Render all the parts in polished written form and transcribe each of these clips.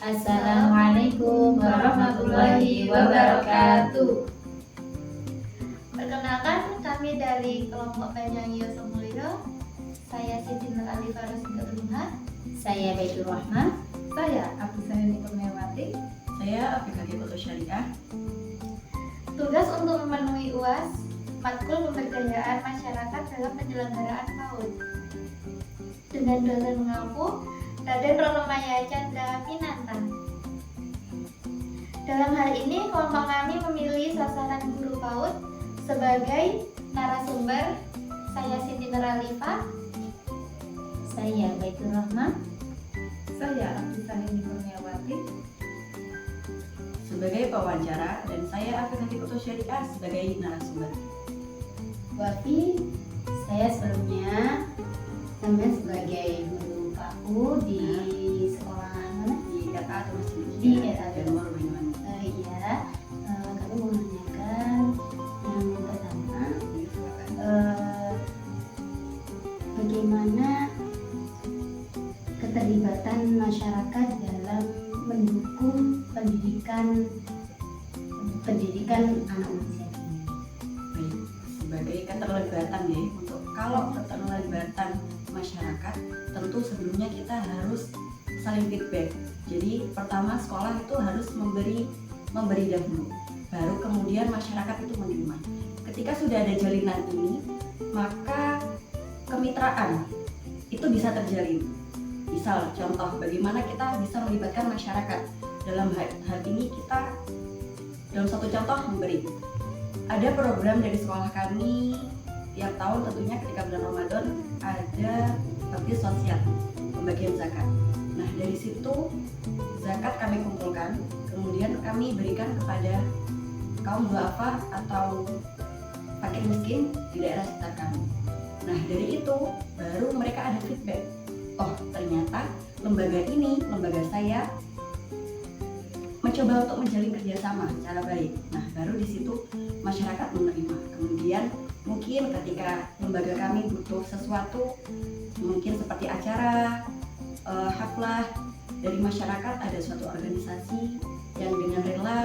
Assalamualaikum warahmatullahi wabarakatuh. Perkenalkan, kami dari kelompok Panjang Yosomulyo. Saya Siti Nuralifa Rosindoha. Saya Baitur Rahman. Saya Abdusayani Kurniawati. Saya aplikasi Foto Syariah. Tugas untuk memenuhi UAS matkul pemberdayaan masyarakat dalam penyelenggaraan PAUD dengan dosen mengaku Raden Ronomaya Chandra Pinanta. Dalam hal ini, kelompok kami memilih sasaran guru PAUD sebagai narasumber. Saya Siti Nuralifa. Saya Baitur Rahman. Saya Abdusayani Kurniawati. Sebagai pewawancara, dan saya aplikasi Foto Syariah sebagai narasumber. Wafi, saya sebelumnya sebagai guru PAU di sekolah mana? Di RA atau Masjid Di RA. Danmor Banyuwangi. Kami mau menanyakan yang pertama, bagaimana keterlibatan masyarakat dalam mendukung pendidikan anak usia dini. Baik, sebagai keterlibatan ya, kalau keterlibatan masyarakat, tentu sebelumnya kita harus saling feedback. Jadi pertama sekolah itu harus memberi dahulu, baru kemudian masyarakat itu menerima. Ketika sudah ada jalinan ini, maka kemitraan itu bisa terjalin. Misal contoh bagaimana kita bisa melibatkan masyarakat dalam hal ini, kita dalam satu contoh memberi. Ada program dari sekolah kami tiap tahun, tentunya ketika bulan Ramadan ada bakti sosial, pembagian zakat. Nah, dari situ zakat kami kumpulkan, kemudian kami berikan kepada kaum duafa atau fakir miskin di daerah sekitar kami. Nah, dari itu baru mereka ada feedback. Oh, ternyata lembaga ini, lembaga saya mencoba untuk menjalin kerjasama secara baik. Nah, baru di situ masyarakat menerima. Kemudian mungkin ketika lembaga kami butuh sesuatu, mungkin seperti acara, haflah dari masyarakat, ada suatu organisasi yang dengan rela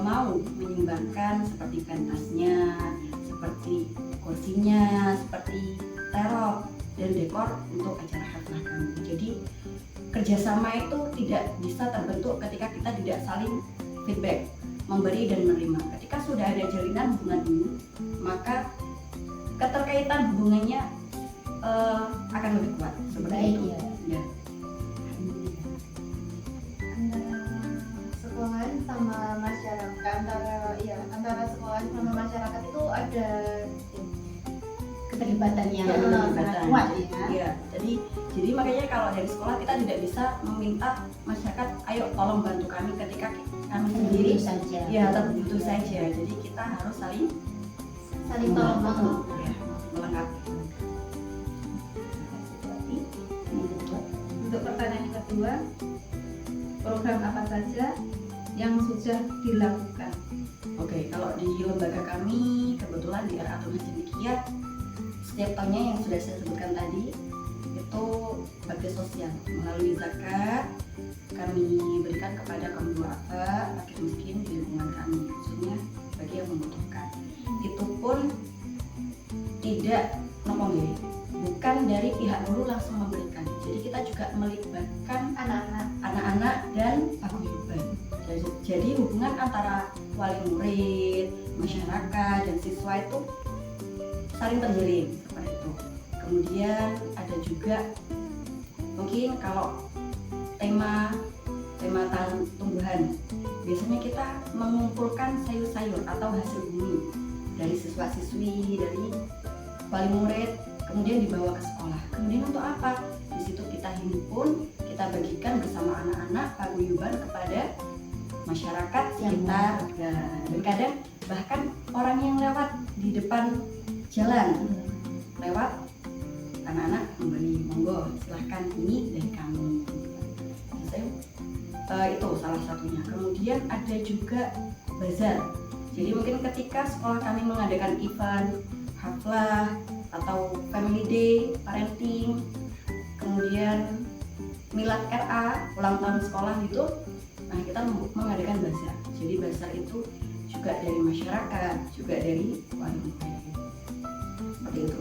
mau menyumbangkan seperti pentasnya, seperti kursinya, seperti terop dan dekor untuk acara haflah kami. Jadi kerjasama itu tidak bisa terbentuk ketika kita tidak saling feedback, memberi dan menerima. Ketika sudah ada jalinan hubungan ini, maka keterkaitan hubungannya akan lebih kuat. Seperti itu. Ya. Sekolahan sama masyarakat, antara sekolah sama masyarakat itu ada Keterlibatan yang Keterlibatan. sangat kuat ya. Iya, jadi makanya kalau dari sekolah kita tidak bisa meminta masyarakat, ayo tolong bantu kami ketika kami sendiri saja. ya terbutuh saja. Jadi kita harus saling tolong bantu. ya, melengkapi. Untuk pertanyaan yang kedua, program apa saja yang sudah dilakukan? Oke, kalau di lembaga kami kebetulan di RA atau Masjid, setiap tahunnya yang sudah saya sebutkan tadi itu bakti sosial melalui zakat kami berikan kepada kaum duafa, fakir miskin di lingkungan kami, khususnya bagi yang membutuhkan. Itu pun tidak nomongin, bukan dari pihak guru langsung memberikan. Jadi kita juga melibatkan anak-anak dan paguyuban. Jadi hubungan antara wali murid, masyarakat dan siswa itu saling terjalin seperti itu. Kemudian ada juga mungkin kalau tema tahun tumbuhan, biasanya kita mengumpulkan sayur-sayur atau hasil bumi dari siswa-siswi, dari wali murid, kemudian dibawa ke sekolah. Kemudian untuk apa? Di situ kita himpun, kita bagikan bersama anak-anak paguyuban kepada masyarakat sekitar. Dan kadang bahkan orang yang lewat di depan jalan lewat, anak-anak memberi, monggo silahkan, ini dari kami. Itu salah satunya. Kemudian ada juga bazar. Jadi mungkin ketika sekolah kami mengadakan event haflah atau family day, parenting, kemudian milad RA, ulang tahun sekolah itu, nah kita mengadakan bazar. Jadi bazar itu juga dari masyarakat, juga dari wali murid. Seperti itu.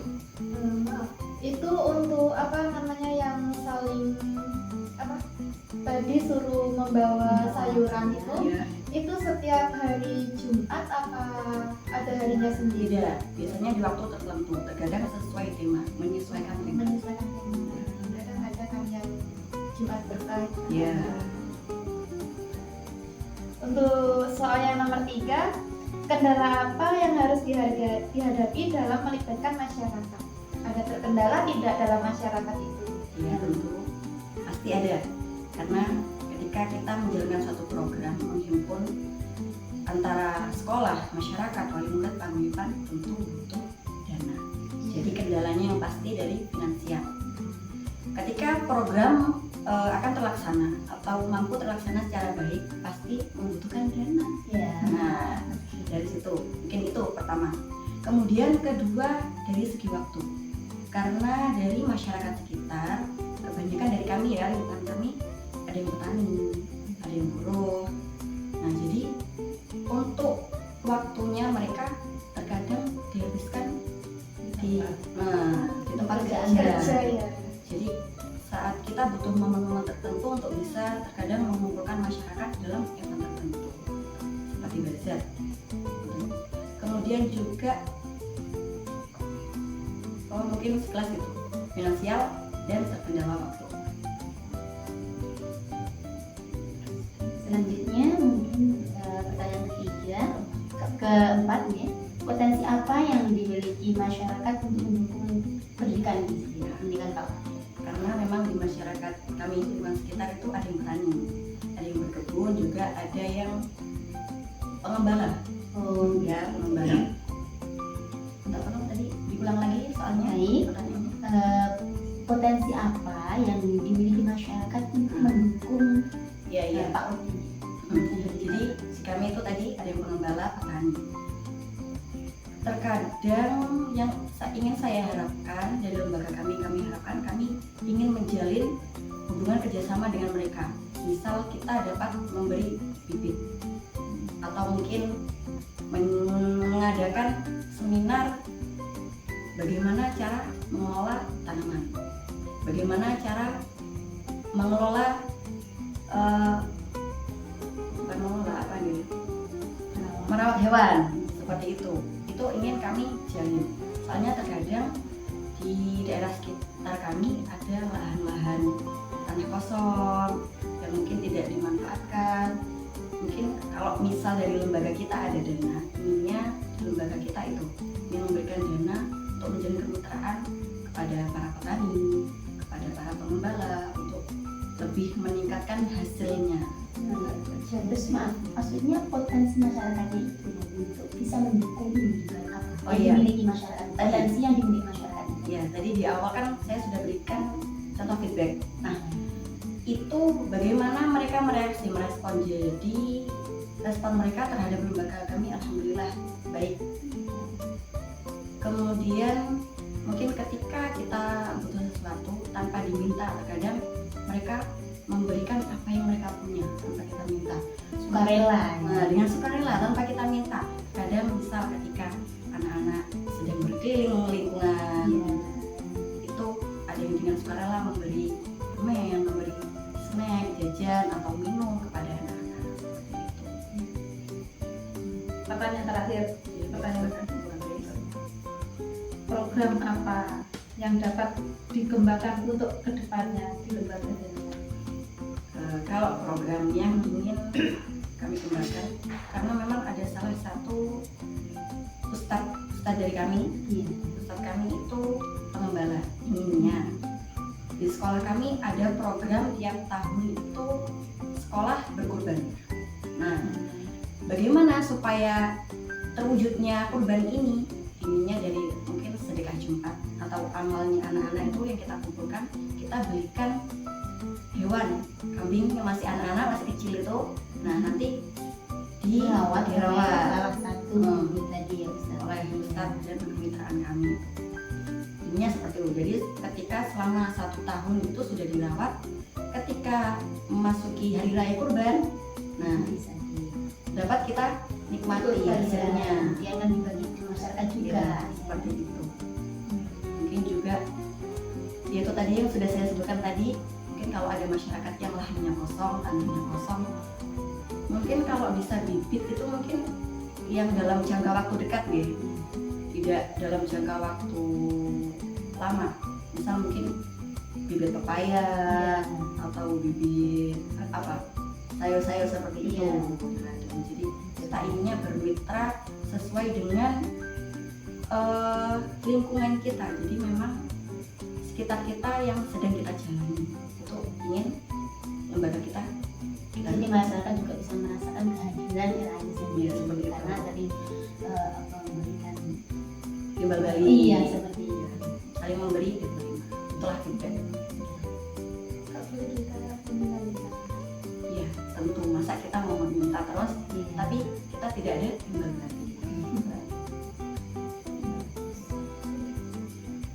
Maaf, itu untuk apa namanya yang saling apa? Tadi suruh membawa sayuran itu setiap hari Jumat apa ada harinya sendiri? Tidak, biasanya di waktu tertentu, terkadang sesuai tema, menyesuaikan tema. Menyesuaikan tema. Kadang ada kan yang Jumat berkah. Iya. Untuk soal yang nomor 3, kendala apa yang harus dihadapi dalam melibatkan masyarakat? Ada terkendala tidak dalam masyarakat itu? Iya tentu, pasti ada. Karena ketika kita menjalankan suatu program menghimpun antara sekolah, masyarakat, wali murid, paguyuban, tentu butuh dana. Jadi kendalanya yang pasti dari finansial. Ketika program akan terlaksana atau mampu terlaksana secara baik, pasti membutuhkan dana. Ya. Nah, dari situ mungkin itu pertama. Kemudian kedua dari segi waktu. Karena dari masyarakat sekitar, kebanyakan dari kami ya, lingkungan kami ada yang petani, ada yang buruh. Nah, jadi untuk waktunya mereka terkadang dihabiskan di tempat kerja. Ya. Jadi saat kita butuh momen-momen tertentu untuk bisa terkadang mengumpulkan masyarakat dalam event tertentu seperti bazar. Kemudian juga mungkin sekelas itu finansial dan terkendala waktu. Selanjutnya mungkin pertanyaan ketiga, keempat nih, potensi apa yang dimiliki masyarakat untuk mendukung pendidikan di sini, pendidikan Pak? Karena memang di masyarakat kami lingkungan sekitar itu ada yang petani, ada yang berkebun, juga ada yang pengembala. Oh Ya, pengembala. Tidak perlu tadi diulang lagi soalnya. Baik. Pertanyaannya. Potensi apa yang dimiliki masyarakat untuk mendukung Iya. Pak Udin? Jadi si kami itu tadi ada yang pengembala, petani. Terkadang yang ingin saya harapkan dari lembaga kami harapkan kami ingin menjalin hubungan kerjasama dengan mereka. Misal kita dapat memberi bibit atau mungkin mengadakan seminar bagaimana cara mengelola tanaman, bagaimana cara mengelola bukan mengelola apa gitu, merawat hewan seperti itu ingin kami jalin. Soalnya terkadang di daerah sekitar kami ada lahan-lahan tanah kosong yang mungkin tidak dimanfaatkan. Mungkin kalau misal dari lembaga kita ada dana, inginnya lembaga kita itu ingin memberikan dana untuk menjalin kemitraan kepada para petani, kepada para pengembala untuk lebih meningkatkan hasilnya. Terus maksudnya potensi masyarakatnya itu untuk bisa mendukung pendidikan apa iya. yang dimiliki masyarakat, potensi yang dimiliki masyarakat. Ya, tadi di awal kan saya sudah berikan contoh feedback. Nah, itu bagaimana mereka merespon. Jadi respon mereka terhadap lembaga kami alhamdulillah baik. Kemudian mungkin ketika kita butuh sesuatu tanpa diminta, terkadang mereka memberikan apa yang mereka punya tanpa kita minta. Sukarela. Nah, dengan sukarela tanpa kita minta. Kadang misal ketika anak-anak sedang berkeliling lingkungan, itu ada yang dengan sukarela memberi permen, memberi snack, jajan atau minum kepada anak-anak. Seperti itu. Pertanyaan terakhir, program apa yang dapat dikembangkan untuk kedepannya di lembaga ini? Kalau program yang ingin kami kembangkan, karena memang ada salah satu ustadz dari kami, ustadz kami itu pengembala. Inginnya di sekolah kami ada program tiap tahun itu sekolah berkurban. Nah, bagaimana supaya terwujudnya kurban ini? Inginnya dari mungkin sedekah Jumat atau amalnya anak-anak itu yang kita kumpulkan, kita belikan hewan kambing yang masih anak-anak, masih kecil itu. Nah, nanti dirawat salah satu tadi ya Ustaz. oleh Ustaz dan kemitraan kami. Ininya seperti itu. Jadi ketika selama 1 tahun itu sudah dirawat, ketika memasuki hari raya kurban, nah bisa dapat kita nikmati hasilnya. dia akan dibagi ke masyarakat juga. Ya, seperti itu. Mungkin juga ya itu tadi yang sudah saya sebutkan tadi, mungkin kalau ada masyarakat yang lahannya kosong, tanahnya kosong, mungkin kalau bisa bibit itu mungkin yang dalam jangka waktu dekat nih, tidak dalam jangka waktu lama. Misal mungkin bibit pepaya atau bibit apa sayur-sayur seperti itu. Iya. Nah, dan jadi kita inginnya bermitra sesuai dengan lingkungan kita. Jadi memang sekitar kita yang sedang kita jalani itu ingin lembaga kita. Jadi masyarakat juga bisa merasakan kehadiran RAI sendiri, Iya, seperti itu. karena tadi memberikan Timbal balik. iya seperti itu. Saling memberi dan menerima. Itulah feedback. Gak boleh kita mengendalikan. Iya, tentu masa kita mau meminta terus, Iya. tapi kita tidak ada timbal balik.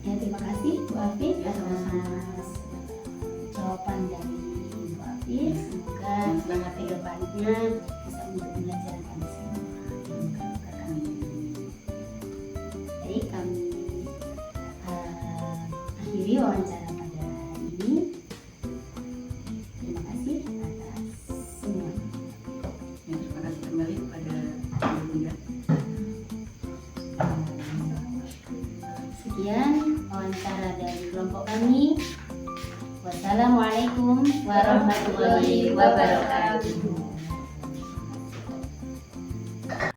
Ya, terima kasih Bu Afif Ya, sama-sama. atas jawaban dari Bu Afif. Semoga Semangat ke depannya bisa menjadi pelajaran kami semua. Semoga kami. Baik, kami akhiri wawancara pada hari ini. Terima kasih atas semua. Ya, terima kasih kembali kepada Ibu Bunda. Sekian wawancara dari kelompok kami. Wassalamualaikum warahmatullahi wabarakatuh.